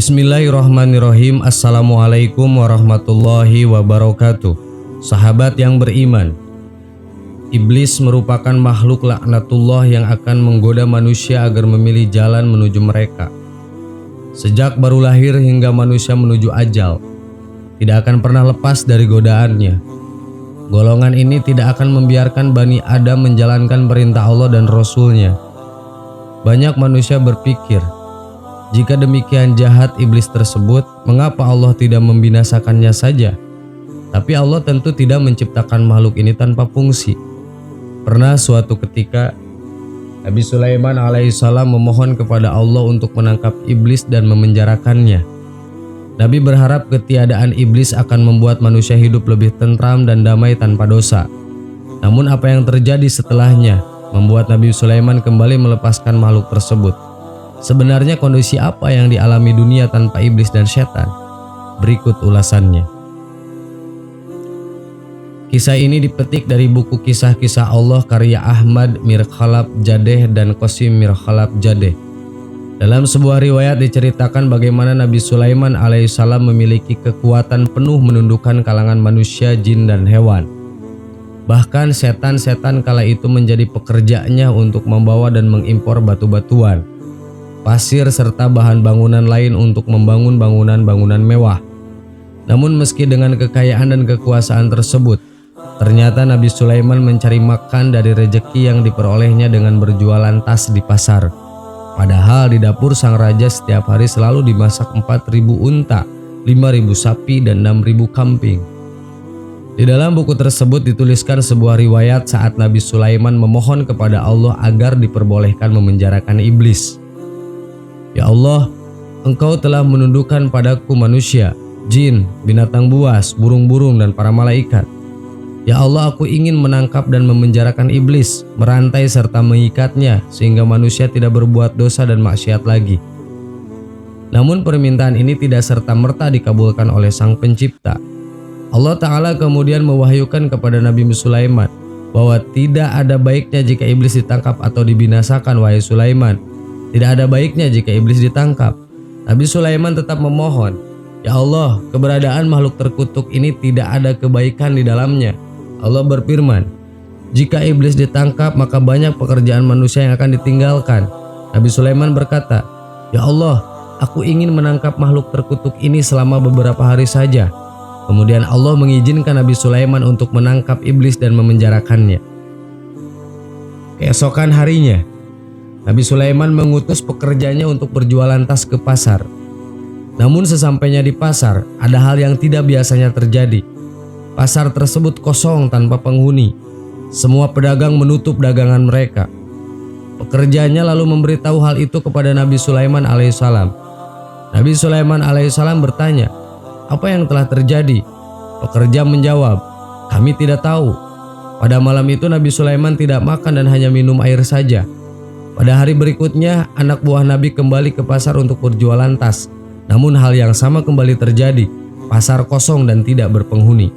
Bismillahirrahmanirrahim. Assalamualaikum warahmatullahi wabarakatuh. Sahabat yang beriman, iblis merupakan makhluk laknatullah yang akan menggoda manusia agar memilih jalan menuju mereka. Sejak baru lahir hingga manusia menuju ajal, tidak akan pernah lepas dari godaannya. Golongan ini tidak akan membiarkan Bani Adam menjalankan perintah Allah dan Rasul-Nya. Banyak manusia berpikir, jika demikian jahat iblis tersebut, mengapa Allah tidak membinasakannya saja? Tapi Allah tentu tidak menciptakan makhluk ini tanpa fungsi. Pernah suatu ketika, Nabi Sulaiman alaihissalam memohon kepada Allah untuk menangkap iblis dan memenjarakannya. Nabi berharap ketiadaan iblis akan membuat manusia hidup lebih tentram dan damai tanpa dosa. Namun apa yang terjadi setelahnya membuat Nabi Sulaiman kembali melepaskan makhluk tersebut. Sebenarnya kondisi apa yang dialami dunia tanpa iblis dan setan? Berikut ulasannya. Kisah ini dipetik dari buku Kisah-Kisah Allah karya Ahmad Mirkhalab Jadeh dan Qasim Mirkhalab Jadeh. Dalam sebuah riwayat diceritakan bagaimana Nabi Sulaiman alaihissalam memiliki kekuatan penuh menundukkan kalangan manusia, jin, dan hewan. Bahkan setan-setan kala itu menjadi pekerjanya untuk membawa dan mengimpor batu-batuan, pasir, serta bahan bangunan lain untuk membangun bangunan-bangunan mewah. Namun meski dengan kekayaan dan kekuasaan tersebut, ternyata Nabi Sulaiman mencari makan dari rejeki yang diperolehnya dengan berjualan tas di pasar. Padahal di dapur sang raja setiap hari selalu dimasak 4.000 unta, 5.000 sapi, dan 6.000 kambing. Di dalam buku tersebut dituliskan sebuah riwayat saat Nabi Sulaiman memohon kepada Allah agar diperbolehkan memenjarakan iblis. Ya Allah, Engkau telah menundukkan padaku manusia, jin, binatang buas, burung-burung, dan para malaikat. Ya Allah, aku ingin menangkap dan memenjarakan iblis, merantai serta mengikatnya sehingga manusia tidak berbuat dosa dan maksiat lagi. Namun permintaan ini tidak serta-merta dikabulkan oleh Sang Pencipta. Allah Ta'ala kemudian mewahyukan kepada Nabi Sulaiman bahwa tidak ada baiknya jika iblis ditangkap atau dibinasakan, wahai Sulaiman. Tidak ada baiknya jika iblis ditangkap. Nabi Sulaiman tetap memohon, Ya Allah, keberadaan makhluk terkutuk ini tidak ada kebaikan di dalamnya. Allah berfirman, jika iblis ditangkap maka banyak pekerjaan manusia yang akan ditinggalkan. Nabi Sulaiman berkata, Ya Allah, aku ingin menangkap makhluk terkutuk ini selama beberapa hari saja. Kemudian Allah mengizinkan Nabi Sulaiman untuk menangkap iblis dan memenjarakannya. Keesokan harinya, Nabi Sulaiman mengutus pekerjanya untuk berjualan tas ke pasar. Namun sesampainya di pasar, ada hal yang tidak biasanya terjadi. Pasar tersebut kosong tanpa penghuni. Semua pedagang menutup dagangan mereka. Pekerjanya lalu memberitahu hal itu kepada Nabi Sulaiman alaihissalam. Nabi Sulaiman alaihissalam bertanya, apa yang telah terjadi? Pekerja menjawab, kami tidak tahu. Pada malam itu Nabi Sulaiman tidak makan dan hanya minum air saja. Pada hari berikutnya, anak buah Nabi kembali ke pasar untuk berjualan tas. Namun hal yang sama kembali terjadi. Pasar kosong dan tidak berpenghuni.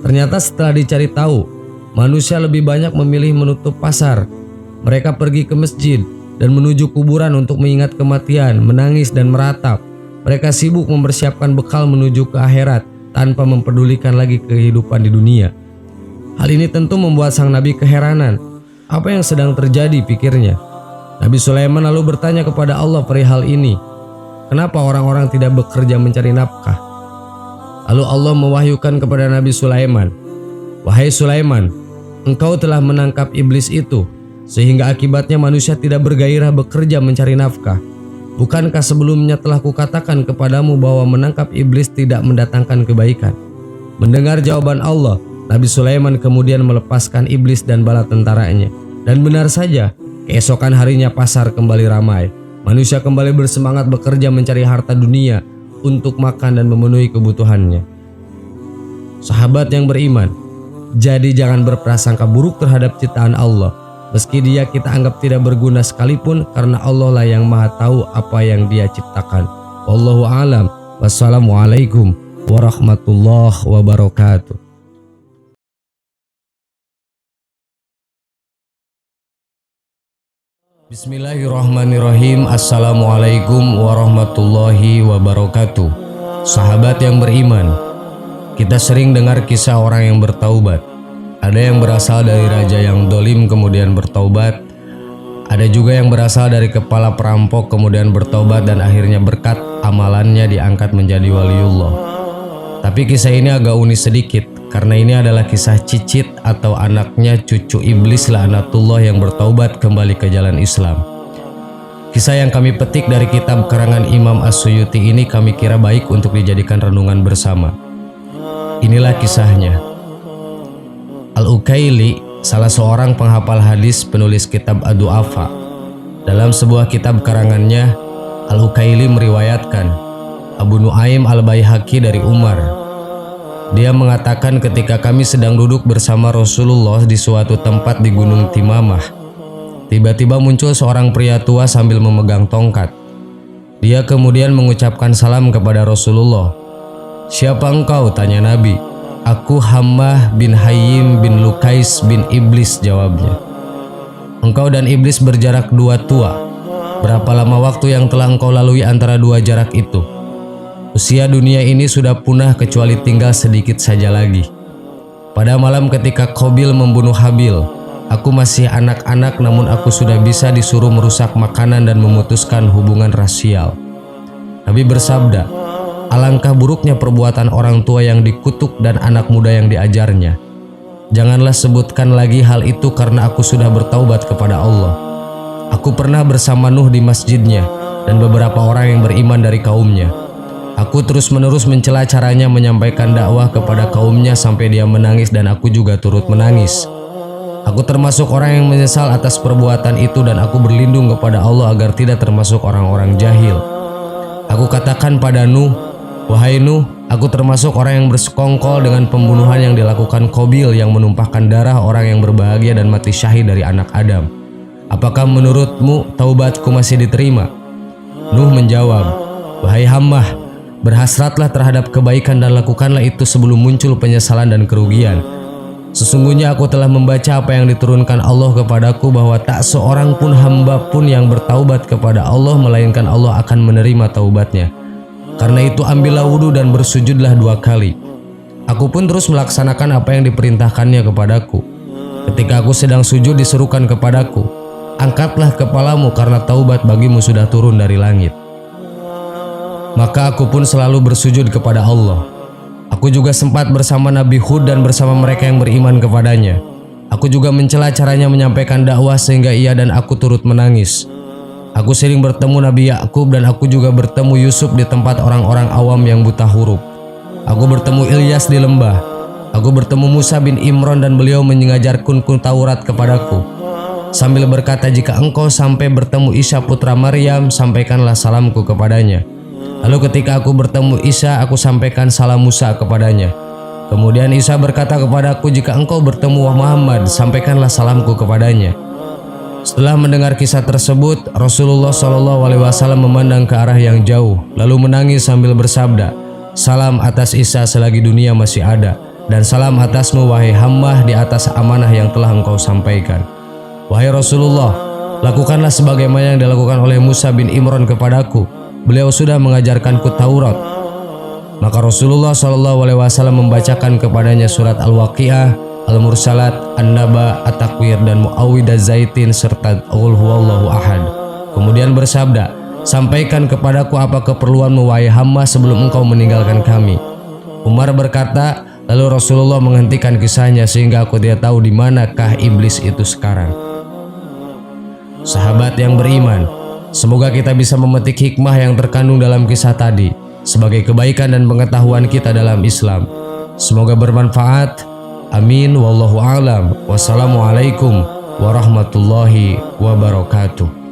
Ternyata setelah dicari tahu, manusia lebih banyak memilih menutup pasar. Mereka pergi ke masjid dan menuju kuburan untuk mengingat kematian, menangis dan meratap. Mereka sibuk mempersiapkan bekal menuju ke akhirat tanpa mempedulikan lagi kehidupan di dunia. Hal ini tentu membuat sang Nabi keheranan. Apa yang sedang terjadi, pikirnya. Nabi Sulaiman lalu bertanya kepada Allah perihal ini. Kenapa orang-orang tidak bekerja mencari nafkah? Lalu Allah mewahyukan kepada Nabi Sulaiman, wahai Sulaiman, engkau telah menangkap iblis itu, sehingga akibatnya manusia tidak bergairah bekerja mencari nafkah. Bukankah sebelumnya telah kukatakan kepadamu bahwa menangkap iblis tidak mendatangkan kebaikan? Mendengar jawaban Allah, Nabi Sulaiman kemudian melepaskan iblis dan bala tentaranya. Dan benar saja, keesokan harinya pasar kembali ramai. Manusia kembali bersemangat bekerja mencari harta dunia untuk makan dan memenuhi kebutuhannya. Sahabat yang beriman, jadi jangan berprasangka buruk terhadap ciptaan Allah. Meski dia kita anggap tidak berguna sekalipun, karena Allah lah yang maha tahu apa yang dia ciptakan. Wallahu a'lam. Wassalamualaikum warahmatullahi wabarakatuh. Bismillahirrahmanirrahim. Assalamualaikum warahmatullahi wabarakatuh. Sahabat yang beriman, kita sering dengar kisah orang yang bertaubat. Ada yang berasal dari raja yang dolim kemudian bertaubat. Ada juga yang berasal dari kepala perampok kemudian bertaubat dan akhirnya berkat amalannya diangkat menjadi waliullah. Tapi kisah ini agak unik sedikit karena ini adalah kisah cicit atau anaknya cucu iblis laknatullah yang bertaubat kembali ke jalan Islam. Kisah yang kami petik dari kitab karangan Imam As-Suyuti ini kami kira baik untuk dijadikan renungan bersama. Inilah kisahnya. Al-Ukaili, salah seorang penghafal hadis penulis kitab Ad-Du'afa. Dalam sebuah kitab karangannya, Al-Ukaili meriwayatkan Abu Nuaim Al-Baihaqi dari Umar. Dia mengatakan ketika kami sedang duduk bersama Rasulullah di suatu tempat di Gunung Timamah, tiba-tiba muncul seorang pria tua sambil memegang tongkat. Dia kemudian mengucapkan salam kepada Rasulullah. "Siapa engkau?" tanya Nabi. "Aku Hammah bin Hayyim bin Lukais bin Iblis," jawabnya. "Engkau dan Iblis berjarak 2 tua. Berapa lama waktu yang telah engkau lalui antara 2 jarak itu? Usia dunia ini sudah punah kecuali tinggal sedikit saja lagi. Pada malam ketika Qabil membunuh Habil, aku masih anak-anak namun aku sudah bisa disuruh merusak makanan dan memutuskan hubungan rasial." Nabi bersabda, "Alangkah buruknya perbuatan orang tua yang dikutuk dan anak muda yang diajarnya. Janganlah sebutkan lagi hal itu karena aku sudah bertaubat kepada Allah. Aku pernah bersama Nuh di masjidnya dan beberapa orang yang beriman dari kaumnya. Aku terus-menerus mencela caranya menyampaikan dakwah kepada kaumnya sampai dia menangis dan aku juga turut menangis. Aku termasuk orang yang menyesal atas perbuatan itu dan aku berlindung kepada Allah agar tidak termasuk orang-orang jahil. Aku katakan pada Nuh, 'Wahai Nuh, aku termasuk orang yang bersekongkol dengan pembunuhan yang dilakukan Qabil yang menumpahkan darah orang yang berbahagia dan mati syahid dari anak Adam. Apakah menurutmu taubatku masih diterima?' Nuh menjawab, 'Wahai Hammah, berhasratlah terhadap kebaikan dan lakukanlah itu sebelum muncul penyesalan dan kerugian. Sesungguhnya aku telah membaca apa yang diturunkan Allah kepadaku bahwa tak seorang pun hamba pun yang bertaubat kepada Allah melainkan Allah akan menerima taubatnya. Karena itu ambillah wudhu dan bersujudlah 2 kali. Aku pun terus melaksanakan apa yang diperintahkannya kepadaku. Ketika aku sedang sujud diserukan kepadaku, angkatlah kepalamu karena taubat bagimu sudah turun dari langit. Maka aku pun selalu bersujud kepada Allah. Aku juga sempat bersama Nabi Hud dan bersama mereka yang beriman kepadanya. Aku juga mencela caranya menyampaikan dakwah sehingga ia dan aku turut menangis. Aku sering bertemu Nabi Yakub dan aku juga bertemu Yusuf di tempat orang-orang awam yang buta huruf. Aku bertemu Ilyas di lembah. Aku bertemu Musa bin Imran dan beliau mengajarkan Taurat kepadaku. Sambil berkata, jika engkau sampai bertemu Isa putra Maryam, sampaikanlah salamku kepadanya. Lalu ketika aku bertemu Isa, aku sampaikan salam Musa kepadanya. Kemudian Isa berkata kepadaku, jika engkau bertemu Muhammad, sampaikanlah salamku kepadanya. Setelah mendengar kisah tersebut, Rasulullah SAW memandang ke arah yang jauh, lalu menangis sambil bersabda, salam atas Isa selagi dunia masih ada, dan salam atasmu wahai Hammah di atas amanah yang telah engkau sampaikan. Wahai Rasulullah, lakukanlah sebagaimana yang dilakukan oleh Musa bin Imran kepadaku. Beliau sudah mengajarkanku Taurat. Maka Rasulullah SAW membacakan kepadanya surat Al-Waqi'ah, Al-Mursalat, An-Naba, At-Takwir, dan Mu'awwidah Zaitin serta Qul Huwallahu Ahad. Kemudian bersabda, sampaikan kepadaku apa keperluanmu wahai Hammah sebelum engkau meninggalkan kami. Umar berkata, lalu Rasulullah menghentikan kisahnya sehingga aku tidak tahu di manakah iblis itu sekarang. Sahabat yang beriman, semoga kita bisa memetik hikmah yang terkandung dalam kisah tadi sebagai kebaikan dan pengetahuan kita dalam Islam. Semoga bermanfaat. Amin. Wallahu a'lam. Wassalamualaikum warahmatullahi wabarakatuh.